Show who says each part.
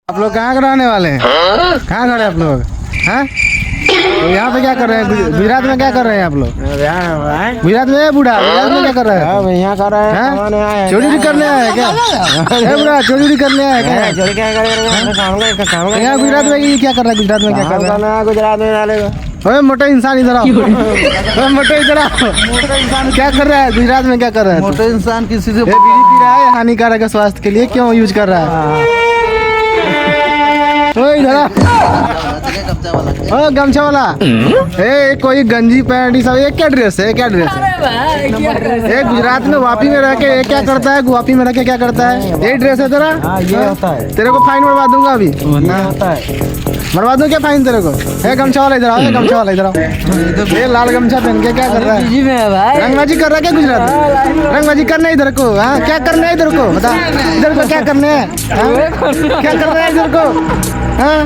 Speaker 1: आप लोग कहाँ रहने वाले हैं? कहाँ खड़े आप लोग? हैं? तो यहाँ पे क्या कर रहे हैं? गुजरात में क्या कर रहे हैं आप लोग? गुजरात में बूढ़ा गुजरात में क्या कर रहे हैं?
Speaker 2: यहाँ कर रहे
Speaker 1: हैं? चोरी करने आए हैं क्या? बूढ़ा चोरी करने आए हैं क्या?
Speaker 2: चोरी क्या करेगा?
Speaker 1: यहाँ गुजरात में ये क्या कर रहा है? गुजरात में क्या कर रहा है?
Speaker 2: गुजरात में डालेगा।
Speaker 1: ओए मोटे इंसान इधर आओ। ओए मोटे इधर आओ। मोटे इंसान क्या कर रहा है? गुजरात में क्या कर रहा है?
Speaker 2: मोटे इंसान किसी से
Speaker 1: ये बीड़ी पी रहा है, हानिकारक है स्वास्थ्य के लिए, क्यों यूज कर रहा है? ओए इधर आ। ओ गमछा वाला, ए कोई गंजी पैंट सब, ये क्या ड्रेस है? क्या ड्रेस है? ये गुजरात में वापी में रह के ये क्या करता है? वापी में रह के क्या करता है? ये ड्रेस है तेरा?
Speaker 2: ये होता है।
Speaker 1: तेरे को फाइन मरवा दूंगा अभी।
Speaker 2: होता है।
Speaker 1: मरवा दूं क्या फाइन तेरे को? ए गमछा वाला इधर आओ, ए गमछा वाला इधर आओ। ये लाल गमछा पहन के क्या कर रहा है?
Speaker 2: जी में भाई।
Speaker 1: रंगबाजी कर रहा है क्या गुजरात में? रंगबाजी करना है इधर को? हाँ क्या करना है इधर को? बता इधर को क्या करना है? हाँ? क्या करना है इधर को? हाँ